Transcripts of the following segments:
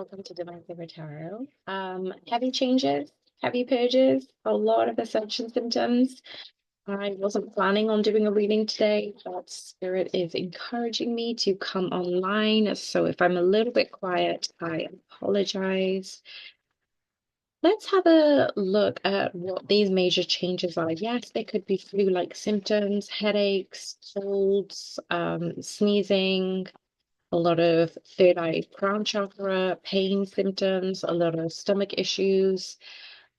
welcome to Divine Favor Tarot. Heavy changes, heavy purges, a lot of ascension symptoms. I wasn't planning on doing a reading today, but Spirit is encouraging me to come online. So if I'm a little bit quiet, I apologize. Let's have a look at what these major changes are. Yes, they could be flu-like symptoms, headaches, colds, sneezing, a lot of third eye crown chakra pain symptoms, a lot of stomach issues.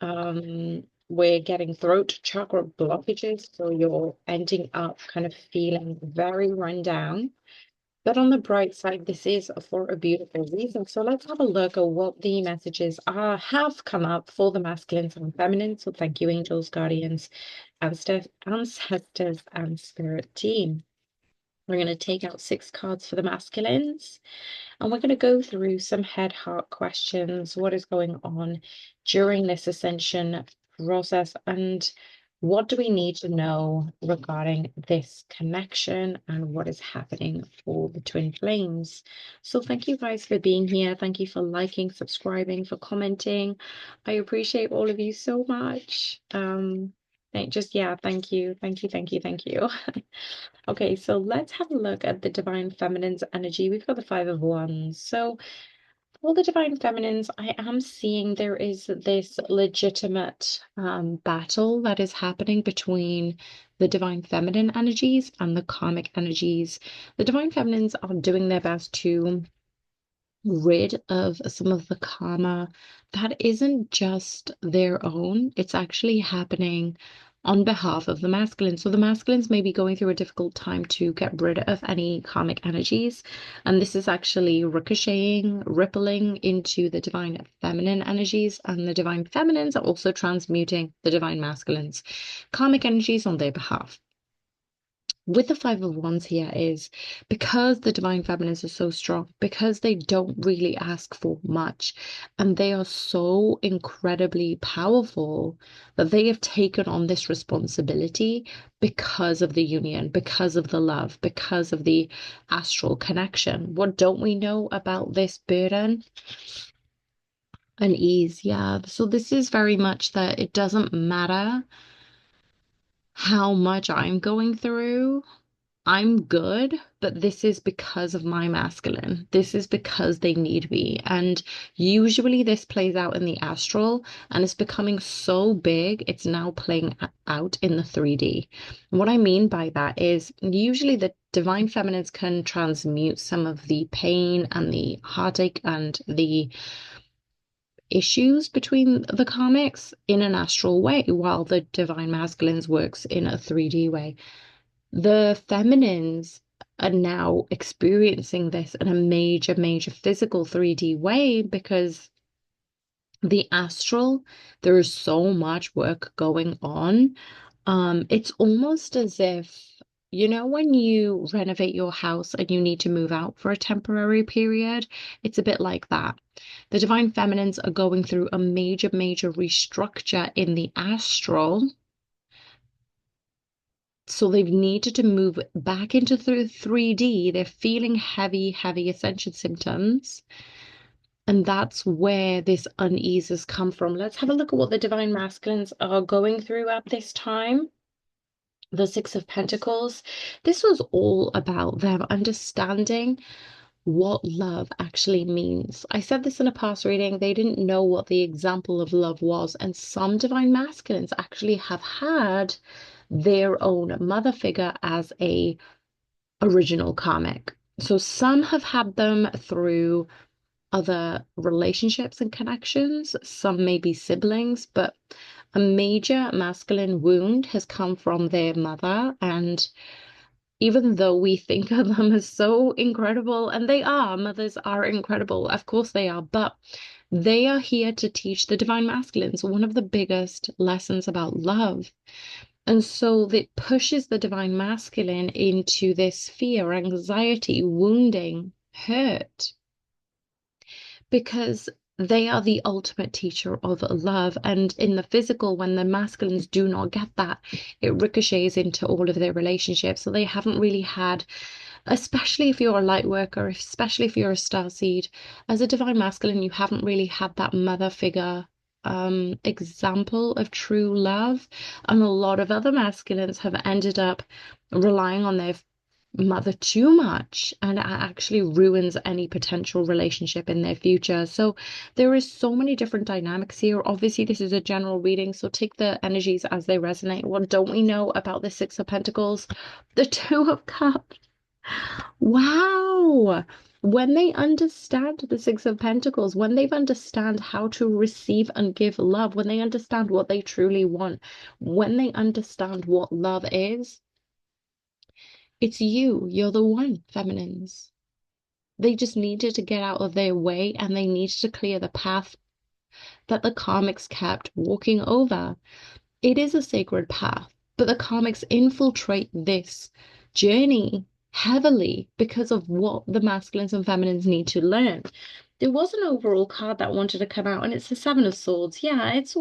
We're getting throat chakra blockages, so you're ending up kind of feeling very run down. But on the bright side, this is for a beautiful reason. So let's have a look at what the messages are have come up for the masculines and feminines. So thank you, angels, guardians, ancestors, and spirit team. We're going to take out 6 cards for the masculines. And we're going to go through some head heart questions. What is going on during this ascension process? And what do we need to know regarding this connection and what is happening for the twin flames? So thank you guys for being here. Thank you for liking, subscribing, for commenting. I appreciate all of you so much. Thank you. Thank you. Thank you. Thank you. Okay, so let's have a look at the Divine Feminine's energy. We've got the Five of Wands. So for the Divine Feminines, I am seeing there is this legitimate battle that is happening between the Divine Feminine energies and the karmic energies. The Divine Feminines are doing their best to rid of some of the karma that isn't just their own, it's actually happening on behalf of the masculine. So the masculines may be going through a difficult time to get rid of any karmic energies. And this is actually ricocheting, rippling into the divine feminine energies. And the divine feminines are also transmuting the divine masculines' karmic energies on their behalf. With the Five of Wands here is because the divine feminines are so strong, because they don't really ask for much, and they are so incredibly powerful that they have taken on this responsibility because of the union, because of the love, because of the astral connection. What don't we know about this burden? An ease, yeah. So this is very much that it doesn't matter how much I'm going through. I'm good, but this is because of my masculine. This is because they need me. And usually this plays out in the astral and it's becoming so big, it's now playing out in the 3D. And what I mean by that is usually the divine feminines can transmute some of the pain and the heartache and the issues between the karmics in an astral way, while the divine masculines works in a 3D way. The feminines are now experiencing this in a major, major physical 3D way because the astral, there is so much work going on. It's almost as if, you know, when you renovate your house and you need to move out for a temporary period, it's a bit like that. The divine feminines are going through a major, major restructure in the astral. So they've needed to move back into 3D. They're feeling heavy, heavy ascension symptoms. And that's where this unease has come from. Let's have a look at what the divine masculines are going through at this time. The Six of Pentacles. This was all about them understanding what love actually means. I said this in a past reading. They didn't know what the example of love was. And some divine masculines actually have had their own mother figure as a original karmic. So some have had them through other relationships and connections. Some may be siblings, but a major masculine wound has come from their mother. And even though we think of them as so incredible, and they are, mothers are incredible, of course they are, but they are here to teach the divine masculines one of the biggest lessons about love. And so it pushes the divine masculine into this fear, anxiety, wounding, hurt, because they are the ultimate teacher of love. And in the physical, when the masculines do not get that, it ricochets into all of their relationships. So they haven't really had especially if you're a light worker, especially if you're a star seed. As a divine masculine, you haven't really had that mother figure example of true love. And a lot of other masculines have ended up relying on their mother too much, and it actually ruins any potential relationship in their future. So there is so many different dynamics here. Obviously, this is a general reading, so take the energies as they resonate. What don't we know about the Six of Pentacles? The Two of Cups. Wow. When they understand the Six of Pentacles, when they've understand how to receive and give love, when they understand what they truly want, when they understand what love is, it's you. You're the one, feminines. They just needed to get out of their way and they needed to clear the path that the karmics kept walking over. It is a sacred path, but the karmics infiltrate this journey heavily because of what the masculines and feminines need to learn. There was an overall card that wanted to come out, and it's the Seven of Swords. Yeah, it's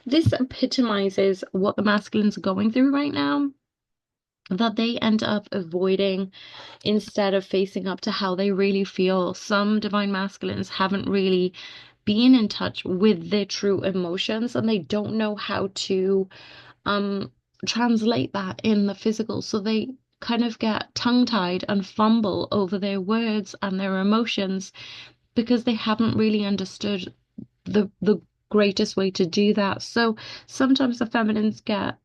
this epitomizes what the masculines are going through right now, that they end up avoiding instead of facing up to how they really feel. Some divine masculines haven't really been in touch with their true emotions, and they don't know how to um translate that in the physical. So they kind of get tongue-tied and fumble over their words and their emotions because they haven't really understood the greatest way to do that. So sometimes the feminines get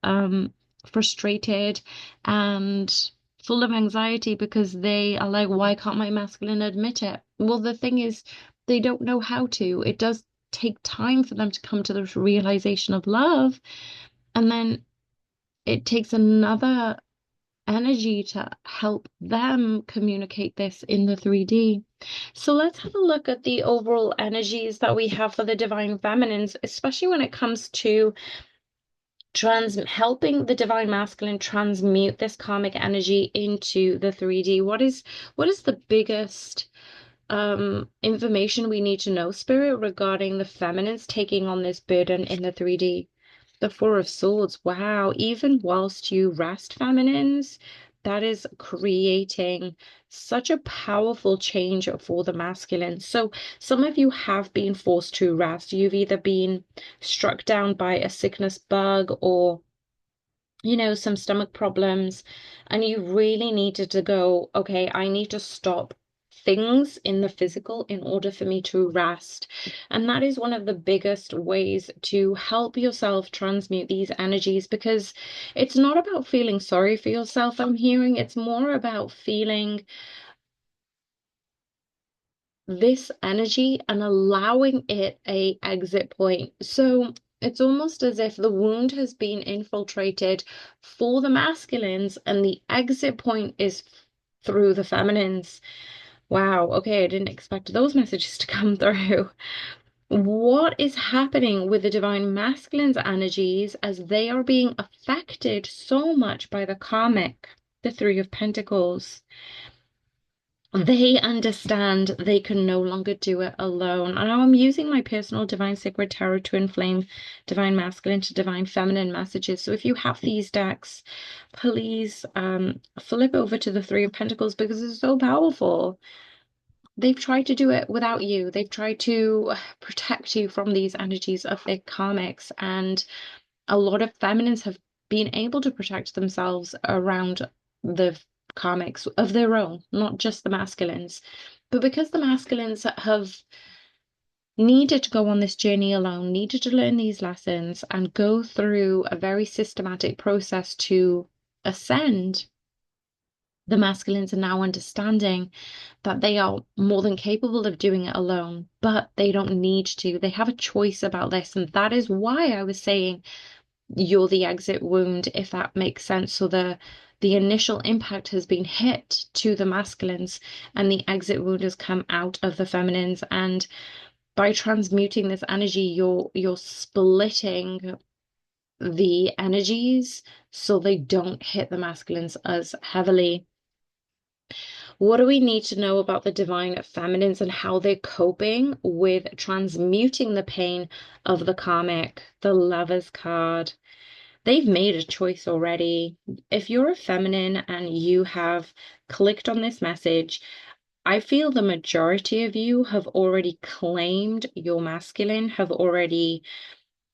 frustrated and full of anxiety because they are like, why can't my masculine admit it? Well, the thing is, they don't know how to. It does take time for them to come to the realization of love, and then it takes another energy to help them communicate this in the 3D. So let's have a look at the overall energies that we have for the divine feminines, especially when it comes to helping the divine masculine transmute this karmic energy into the 3D. What is the biggest information we need to know, Spirit, regarding the feminines taking on this burden in the 3D? The Four of Swords. Wow. Even whilst you rest, feminines, that is creating such a powerful change for the masculine. So some of you have been forced to rest. You've either been struck down by a sickness bug or some stomach problems, and you really needed to go, okay, I need to stop things in the physical in order for me to rest. And that is one of the biggest ways to help yourself transmute these energies, because it's not about feeling sorry for yourself, I'm hearing. It's more about feeling this energy and allowing it a exit point. So it's almost as if the wound has been infiltrated for the masculines and the exit point is through the feminines. Wow, okay, I didn't expect those messages to come through. What is happening with the divine masculine's energies as they are being affected so much by the karmic, the Three of Pentacles? They understand they can no longer do it alone. And now I'm using my personal Divine Sacred Tarot to inflame Divine Masculine to Divine Feminine messages. So if you have these decks, please flip over to the Three of Pentacles because it's so powerful. They've tried to do it without you. They've tried to protect you from these energies of their karmics. And a lot of feminines have been able to protect themselves around the karmics of their own, not just the masculines. But because the masculines have needed to go on this journey alone, needed to learn these lessons and go through a very systematic process to ascend, the masculines are now understanding that they are more than capable of doing it alone, but they don't need to. They have a choice about this. And that is why I was saying you're the exit wound, if that makes sense. So the initial impact has been hit to the masculines and the exit wound has come out of the feminines. And by transmuting this energy, you're splitting the energies so they don't hit the masculines as heavily. What do we need to know about the divine feminines and how they're coping with transmuting the pain of the karmic? The Lovers card. They've made a choice already. If you're a feminine and you have clicked on this message, I feel the majority of you have already claimed your masculine, have already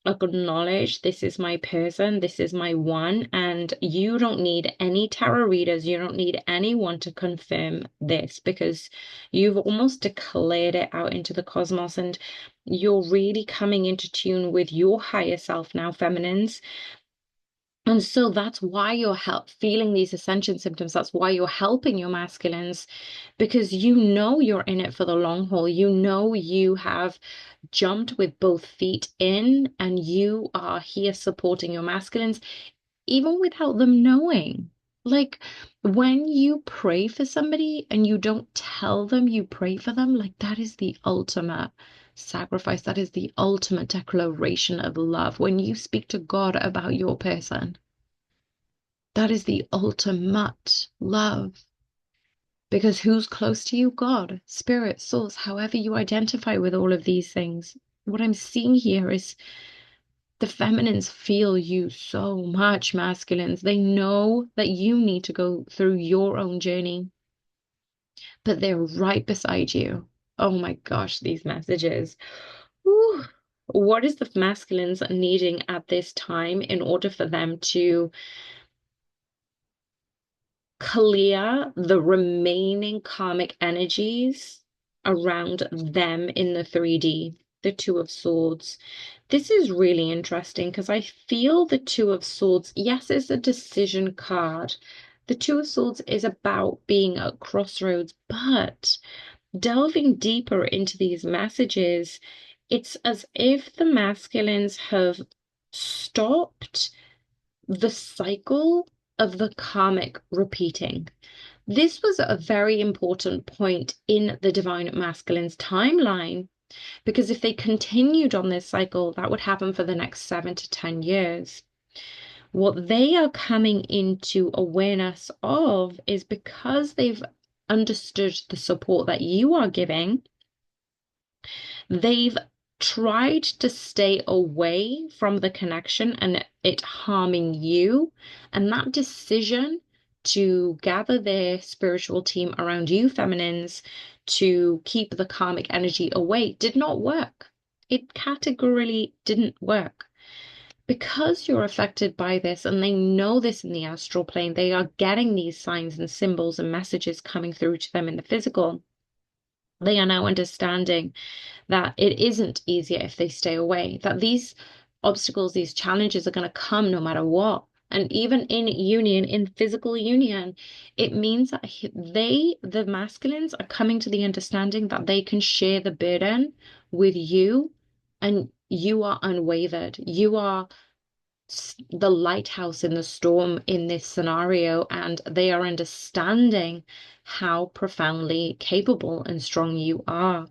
acknowledge this is my person, this is my one, and you don't need any tarot readers, you don't need anyone to confirm this because you've almost declared it out into the cosmos and you're really coming into tune with your higher self now, feminines. And so that's why you're feeling these ascension symptoms. That's why you're helping your masculines because you know you're in it for the long haul. You know you have jumped with both feet in and you are here supporting your masculines, even without them knowing. Like when you pray for somebody and you don't tell them you pray for them, like that is the ultimate sacrifice. That is the ultimate declaration of love. When you speak to God about your person, that is the ultimate love. Because who's close to you? God, spirit, source, however you identify with all of these things. What I'm seeing here is the feminines feel you so much, masculines. They know that you need to go through your own journey, but they're right beside you. Oh my gosh, these messages. Whew. What is the masculines needing at this time in order for them to clear the remaining karmic energies around them in the 3D, the Two of Swords? This is really interesting because I feel the Two of Swords, yes, it's a decision card. The Two of Swords is about being at crossroads, but delving deeper into these messages, it's as if the masculines have stopped the cycle of the karmic repeating. This was a very important point in the Divine Masculine's timeline because if they continued on this cycle, that would happen for the next 7 to 10 years. What they are coming into awareness of is because they've understood the support that you are giving, they've tried to stay away from the connection and it harming you. And that decision to gather their spiritual team around you, feminines, to keep the karmic energy away did not work. It categorically didn't work. Because you're affected by this and they know this in the astral plane, they are getting these signs and symbols and messages coming through to them in the physical. They are now understanding that it isn't easier if they stay away, that these obstacles, these challenges are going to come no matter what. And even in union, in physical union, it means that the masculines, are coming to the understanding that they can share the burden with you and you are unwavered. You are the lighthouse in the storm in this scenario, and they are understanding how profoundly capable and strong you are.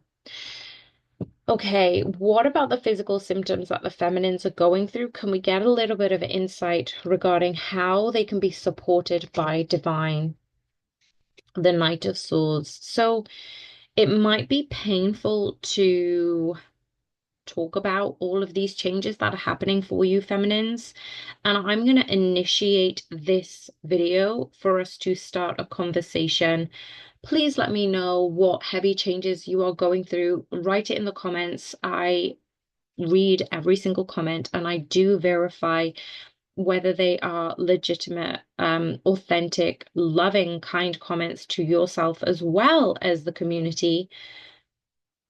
Okay, what about the physical symptoms that the feminines are going through? Can we get a little bit of insight regarding how they can be supported by divine, the Knight of Swords? So it might be painful to talk about all of these changes that are happening for you, feminines. And I'm going to initiate this video for us to start a conversation. Please let me know what heavy changes you are going through. Write it in the comments. I read every single comment and I do verify whether they are legitimate, authentic, loving, kind comments to yourself as well as the community,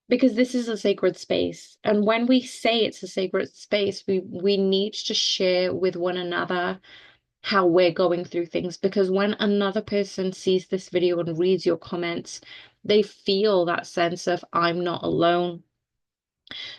because this is a sacred space. And when we say it's a sacred space, we need to share with one another how we're going through things, because when another person sees this video and reads your comments, they feel that sense of I'm not alone.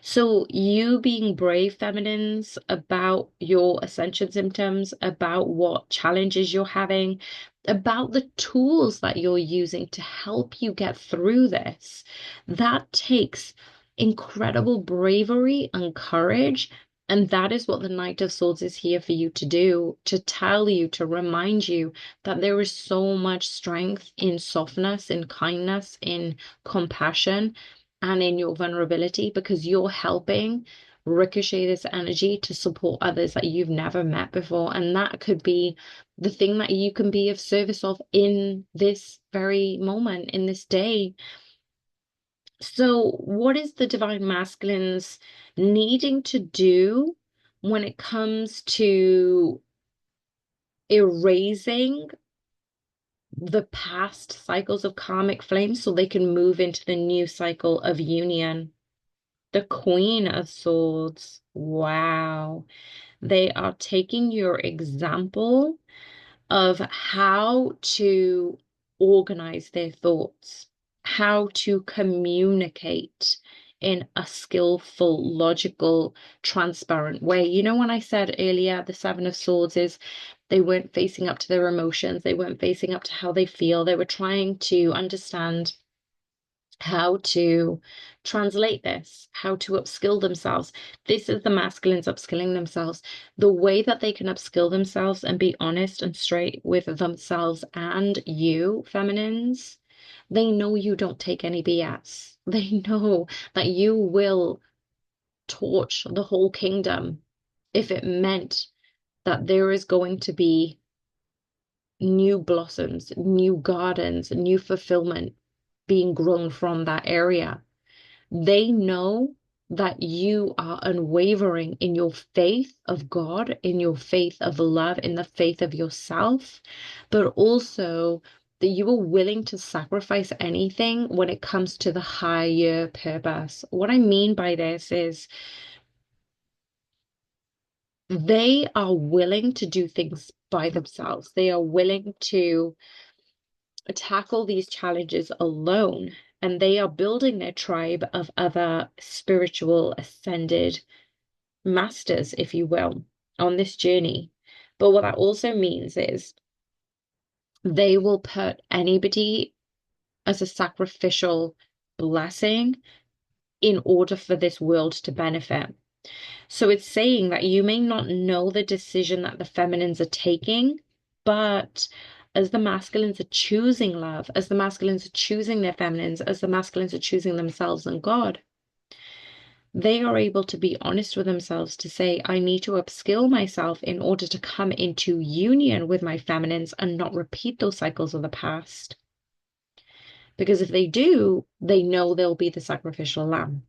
So you being brave, feminines, about your ascension symptoms, about what challenges you're having, about the tools that you're using to help you get through this, that takes incredible bravery and courage. And that is what the Knight of Swords is here for you to do, to tell you, to remind you that there is so much strength in softness, in kindness, in compassion, and in your vulnerability, because you're helping ricochet this energy to support others that you've never met before. And that could be the thing that you can be of service of in this very moment, in this day. So, what is the divine masculines needing to do when it comes to erasing the past cycles of karmic flames so they can move into the new cycle of union? The Queen of Swords. Wow. They are taking your example of how to organize their thoughts, how to communicate in a skillful, logical, transparent way. You know, when I said earlier, the Seven of Swords is they weren't facing up to their emotions, they weren't facing up to how they feel, they were trying to understand how to translate this, how to upskill themselves. This is the masculines upskilling themselves. The way that they can upskill themselves and be honest and straight with themselves and you, feminines, they know you don't take any BS. They know that you will torch the whole kingdom if it meant that there is going to be new blossoms, new gardens, new fulfillment being grown from that area. They know that you are unwavering in your faith of God, in your faith of love, in the faith of yourself, but also that you are willing to sacrifice anything when it comes to the higher purpose. What I mean by this is they are willing to do things by themselves. They are willing to tackle these challenges alone, and they are building their tribe of other spiritual ascended masters, if you will, on this journey. But what that also means is they will put anybody as a sacrificial blessing in order for this world to benefit. So it's saying that you may not know the decision that the feminines are taking, but as the masculines are choosing love, as the masculines are choosing their feminines, as the masculines are choosing themselves and God, they are able to be honest with themselves to say, I need to upskill myself in order to come into union with my feminines and not repeat those cycles of the past. Because if they do, they know they'll be the sacrificial lamb.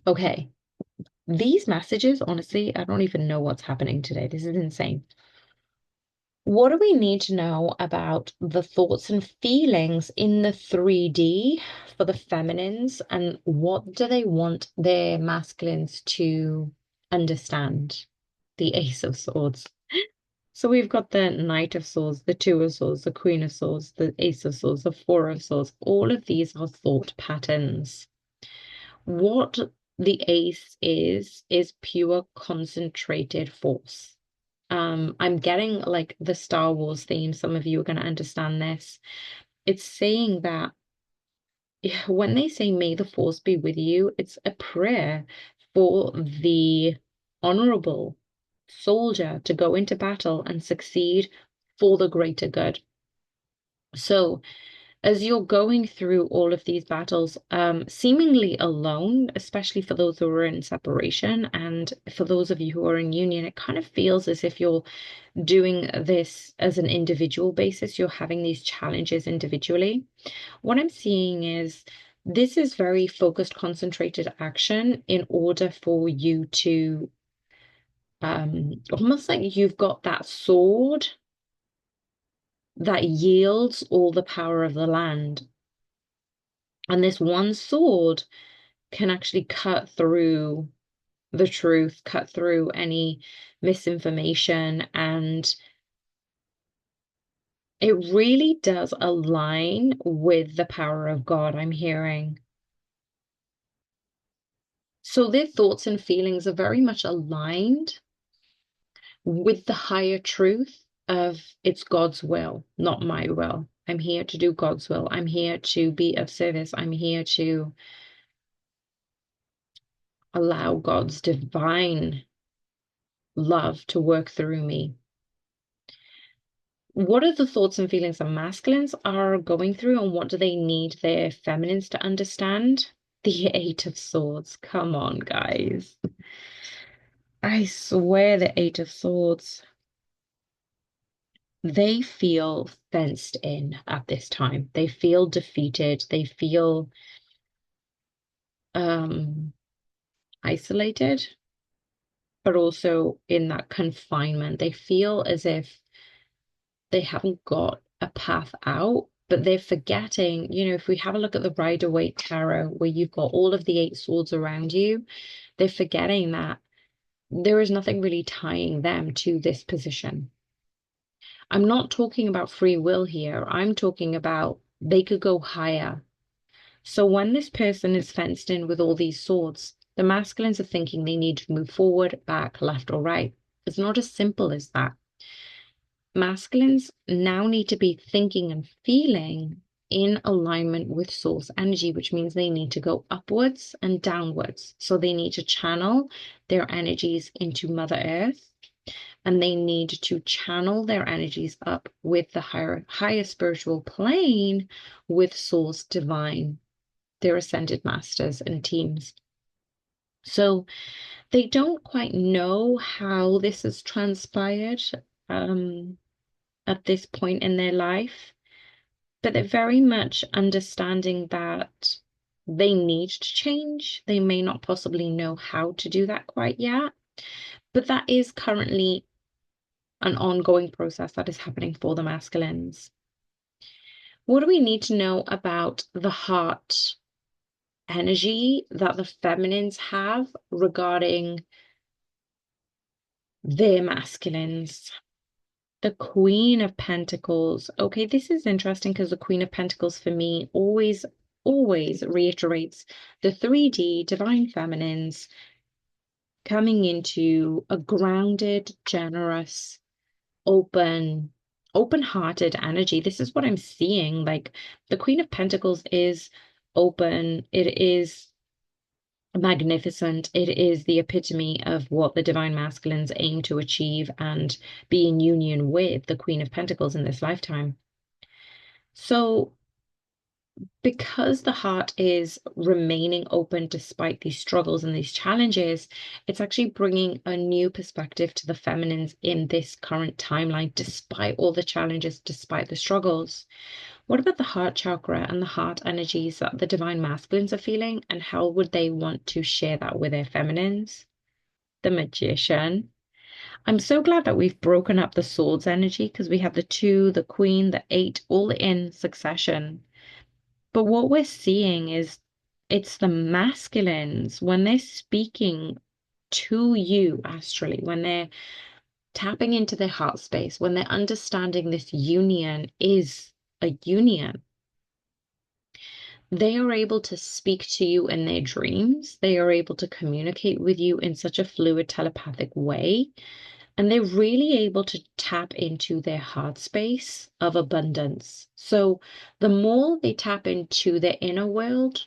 Okay, these messages, honestly, I don't even know what's happening today. This is insane. What do we need to know about the thoughts and feelings in the 3D for the feminines, and what do they want their masculines to understand? The Ace of Swords. So we've got the Knight of Swords, the Two of Swords, the Queen of Swords, the Ace of Swords, the Four of Swords. All of these are thought patterns. What the Ace is pure concentrated force. I'm getting like the Star Wars theme. Some of you are going to understand this. It's saying that when they say, may the force be with you, it's a prayer for the honorable soldier to go into battle and succeed for the greater good. So, as you're going through all of these battles, seemingly alone, especially for those who are in separation, and for those of you who are in union, it kind of feels as if you're doing this as an individual basis. You're having these challenges individually. What I'm seeing is this is very focused, concentrated action in order for you to almost like you've got that sword that yields all the power of the land. And this one sword can actually cut through the truth, cut through any misinformation, and it really does align with the power of God, I'm hearing. So their thoughts and feelings are very much aligned with the higher truth of it's God's will, not my will. I'm here to do God's will. I'm here to be of service. I'm here to allow God's divine love to work through me. What are the thoughts and feelings that masculines are going through, and what do they need their feminines to understand? The Eight of Swords. Come on, guys. I swear the Eight of Swords. They feel fenced in at this time. They feel defeated. They feel um isolated, but also in that confinement. They feel as if they haven't got a path out, but they're forgetting, if we have a look at the Rider-Waite Tarot, where you've got all of the eight swords around you, they're forgetting that there is nothing really tying them to this position. I'm not talking about free will here. I'm talking about they could go higher. So when this person is fenced in with all these swords, the masculines are thinking they need to move forward, back, left, or right. It's not as simple as that. Masculines now need to be thinking and feeling in alignment with source energy, which means they need to go upwards and downwards. So they need to channel their energies into Mother Earth, and they need to channel their energies up with the higher spiritual plane with source divine, their ascended masters and teams. So they don't quite know how this has transpired at this point in their life, but they're very much understanding that they need to change. They may not possibly know how to do that quite yet, but that is currently an ongoing process that is happening for the masculines. What do we need to know about the heart energy that the feminines have regarding their masculines? The Queen of Pentacles. Okay, this is interesting because the Queen of Pentacles for me always, always reiterates the 3D divine feminines coming into a grounded, generous, open-hearted energy. This is what I'm seeing. Like the Queen of Pentacles is open. It is magnificent. It is the epitome of what the divine masculines aim to achieve and be in union with the Queen of Pentacles in this lifetime. So, because the heart is remaining open despite these struggles and these challenges, it's actually bringing a new perspective to the feminines in this current timeline, despite all the challenges, despite the struggles. What about the heart chakra and the heart energies that the divine masculines are feeling, and how would they want to share that with their feminines? The Magician. I'm so glad that we've broken up the swords energy because we have the two, the queen, the eight, all in succession. But what we're seeing is it's the masculines when they're speaking to you astrally, when they're tapping into their heart space, when they're understanding this union is a union. They are able to speak to you in their dreams. They are able to communicate with you in such a fluid, telepathic way. And they're really able to tap into their heart space of abundance. So the more they tap into their inner world,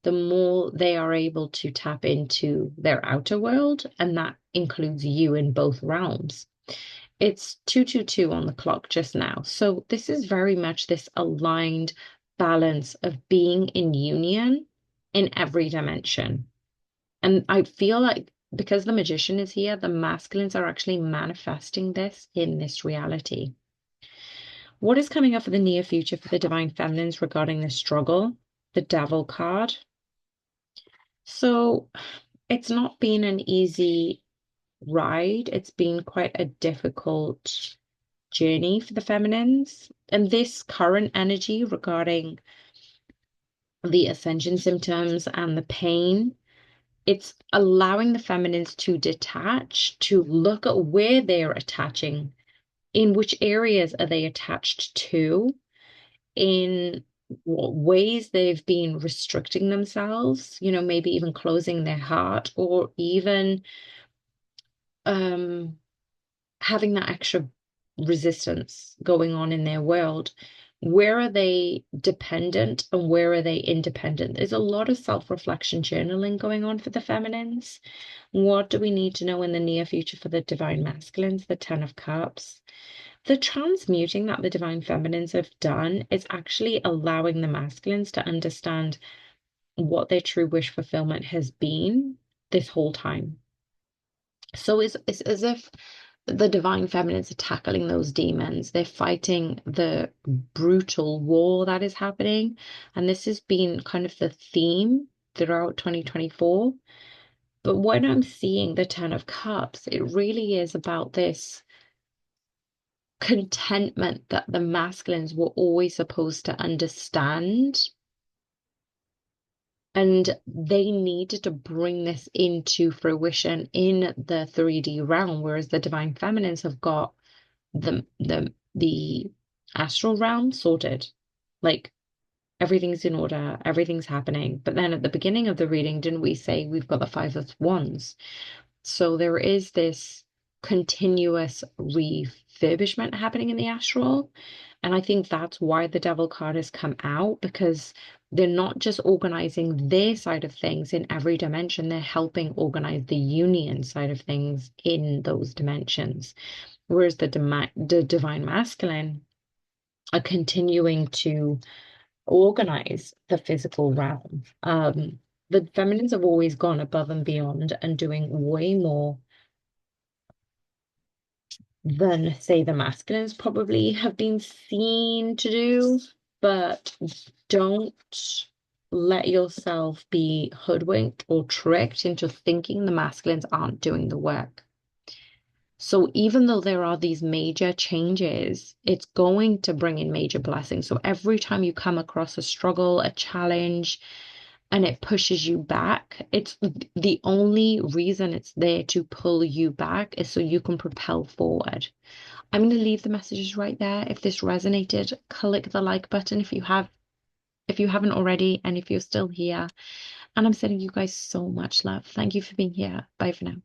the more they are able to tap into their outer world. And that includes you in both realms. It's 222 on the clock just now. So this is very much this aligned balance of being in union in every dimension. And I feel like because the magician is here, the masculines are actually manifesting this in this reality. What is coming up for the near future for the divine feminines regarding this struggle? The devil card. So it's not been an easy ride. It's been quite a difficult journey for the feminines. And this current energy regarding the ascension symptoms and the pain, it's allowing the feminines to detach, to look at where they're attaching, in which areas are they attached to, in what ways they've been restricting themselves, maybe even closing their heart, or even um having that extra resistance going on in their world. Where are they dependent and where are they independent? There's a lot of self-reflection journaling going on for the feminines. What do we need to know in the near future for the divine masculines? The Ten of Cups. The transmuting that the divine feminines have done is actually allowing the masculines to understand what their true wish fulfillment has been this whole time. So it's as if the divine feminines are tackling those demons. They're fighting the brutal war that is happening. And this has been kind of the theme throughout 2024. But when I'm seeing the Ten of Cups, it really is about this contentment that the masculines were always supposed to understand. And they needed to bring this into fruition in the 3D realm, whereas the divine feminines have got the astral realm sorted. Like everything's in order, everything's happening. But then at the beginning of the reading, didn't we say we've got the Five of Wands? So there is this continuous refurbishment happening in the astral. And I think that's why the Devil card has come out, because they're not just organizing their side of things in every dimension, they're helping organize the union side of things in those dimensions. Whereas the divine masculine are continuing to organize the physical realm. The feminines have always gone above and beyond and doing way more than, say, the masculines probably have been seen to do. But don't let yourself be hoodwinked or tricked into thinking the masculines aren't doing the work. So even though there are these major changes, it's going to bring in major blessings. So every time you come across a struggle, a challenge, and it pushes you back, it's the only reason it's there to pull you back is so you can propel forward. I'm going to leave the messages right there. If this resonated, click the like button if you haven't already, and if you're still here. And I'm sending you guys so much love. Thank you for being here. Bye for now.